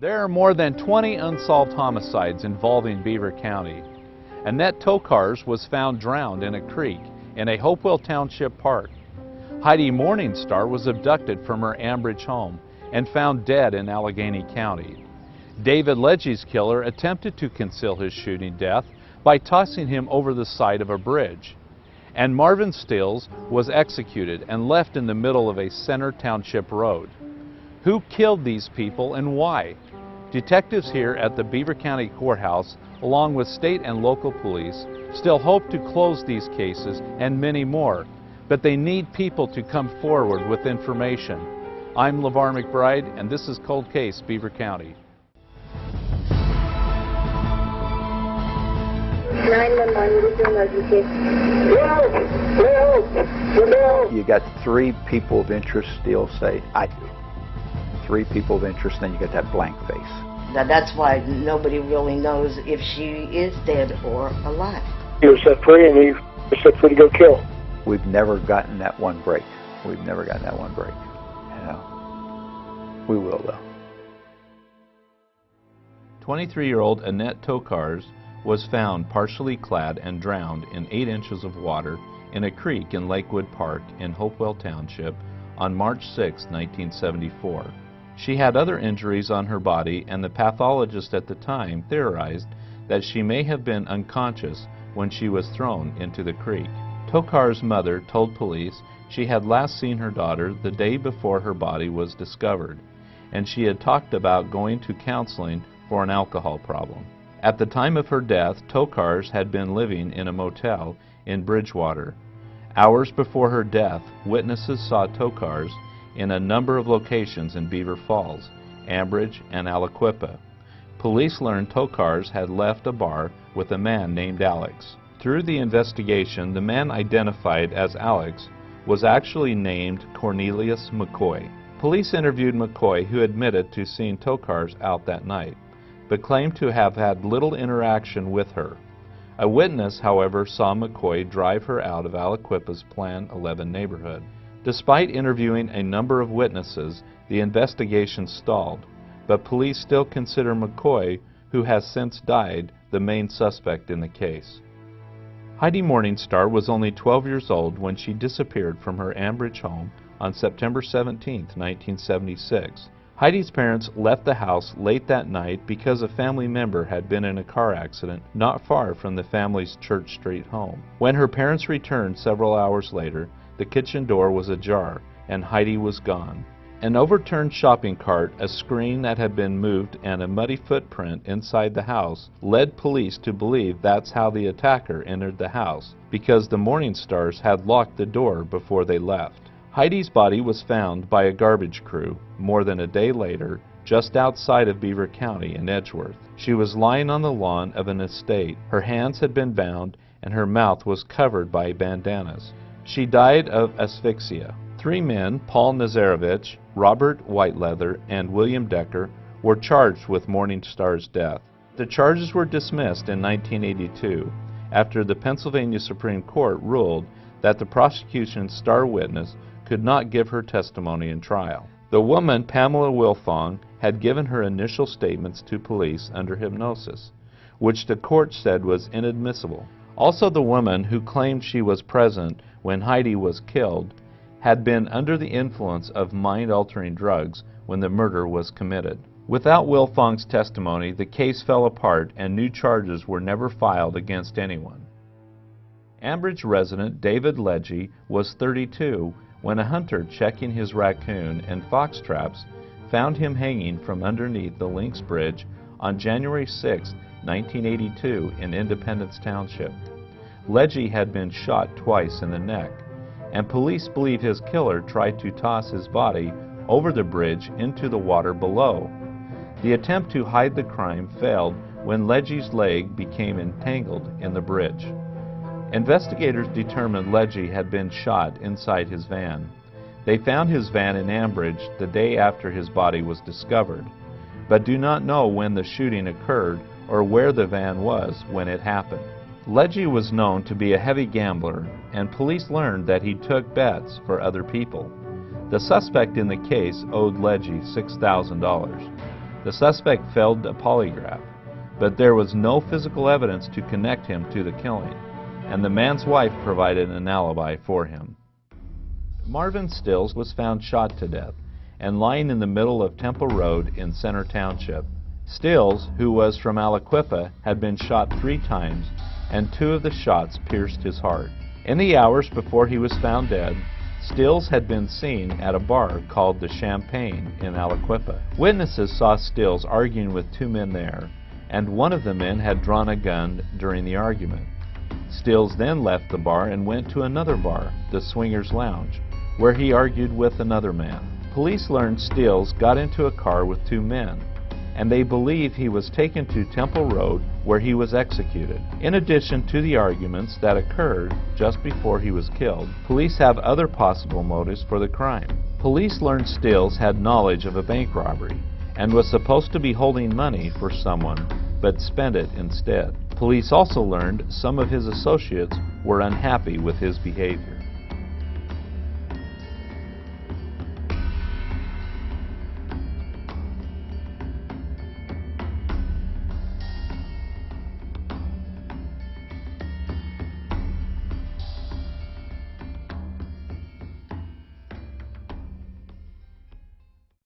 There are more than 20 unsolved homicides involving Beaver County. Annette Tokars was found drowned in a creek in a Hopewell Township park. Heidi Morningstar was abducted from her Ambridge home and found dead in Allegheny County. David Leji's killer attempted to conceal his shooting death by tossing him over the side of a bridge. And Marvin Stills was executed and left in the middle of a Center Township road. Who killed these people and why? Detectives here at the Beaver County Courthouse, along with state and local police, still hope to close these cases and many more, but they need people to come forward with information. I'm LeVar McBride, and this is Cold Case Beaver County. 911, what is your emergency? You got 3 people of interest still say, I do. 3 people of interest, then you got that blank face. Now that's why nobody really knows if she is dead or alive. You were set free and you were set free to go kill. We've never gotten that one break. We've never gotten that one break. You know, we will though. 23-year-old Annette Tokars was found partially clad and drowned in 8 inches of water in a creek in Lakewood Park in Hopewell Township on March 6, 1974. She had other injuries on her body, and the pathologist at the time theorized that she may have been unconscious when she was thrown into the creek. Tokars' mother told police she had last seen her daughter the day before her body was discovered, and she had talked about going to counseling for an alcohol problem. At the time of her death, Tokars had been living in a motel in Bridgewater. Hours before her death, witnesses saw Tokars in a number of locations in Beaver Falls, Ambridge, and Aliquippa. Police learned Tokars had left a bar with a man named Alex. Through the investigation, the man identified as Alex was actually named Cornelius McCoy. Police interviewed McCoy, who admitted to seeing Tokars out that night, but claimed to have had little interaction with her. A witness, however, saw McCoy drive her out of Aliquippa's Plan 11 neighborhood. Despite interviewing a number of witnesses, the investigation stalled, but police still consider McCoy, who has since died, the main suspect in the case. Heidi Morningstar was only 12 years old when she disappeared from her Ambridge home on September 17, 1976. Heidi's parents left the house late that night because a family member had been in a car accident not far from the family's Church Street home. When her parents returned several hours later, the kitchen door was ajar and Heidi was gone. An overturned shopping cart, a screen that had been moved, and a muddy footprint inside the house led police to believe that's how the attacker entered the house, because the Morningstars had locked the door before they left. Heidi's body was found by a garbage crew more than a day later, just outside of Beaver County in Edgeworth. She was lying on the lawn of an estate. Her hands had been bound and her mouth was covered by bandanas. She died of asphyxia. 3 men, Paul Nazarevich, Robert Whiteleather, and William Decker, were charged with Morningstar's death. The charges were dismissed in 1982 after the Pennsylvania Supreme Court ruled that the prosecution's star witness could not give her testimony in trial. The woman, Pamela Wilfong, had given her initial statements to police under hypnosis, which the court said was inadmissible. Also, the woman who claimed she was present when Heidi was killed had been under the influence of mind-altering drugs when the murder was committed. Without Wilfong's testimony, the case fell apart and new charges were never filed against anyone. Ambridge resident David Leji was 32 when a hunter checking his raccoon and fox traps found him hanging from underneath the Lynx Bridge on January 6, 1982 in Independence Township. Leji had been shot twice in the neck, and police believe his killer tried to toss his body over the bridge into the water below. The attempt to hide the crime failed when Leji's leg became entangled in the bridge. Investigators determined Leji had been shot inside his van. They found his van in Ambridge the day after his body was discovered, but do not know when the shooting occurred or where the van was when it happened. Leji was known to be a heavy gambler, and police learned that he took bets for other people. The suspect in the case owed Leji $6,000. The suspect failed a polygraph, but there was no physical evidence to connect him to the killing, and the man's wife provided an alibi for him. Marvin Stills was found shot to death and lying in the middle of Temple Road in Center Township. Stills, who was from Aliquippa, had been shot 3 times, and 2 of the shots pierced his heart. In the hours before he was found dead, Stills had been seen at a bar called the Champagne in Aliquippa. Witnesses saw Stills arguing with 2 men there, and one of the men had drawn a gun during the argument. Stills then left the bar and went to another bar, the Swingers Lounge, where he argued with another man. Police learned Stills got into a car with 2 men, and they believe he was taken to Temple Road where he was executed. In addition to the arguments that occurred just before he was killed, police have other possible motives for the crime. Police learned Stills had knowledge of a bank robbery and was supposed to be holding money for someone, but spent it instead. Police also learned some of his associates were unhappy with his behavior.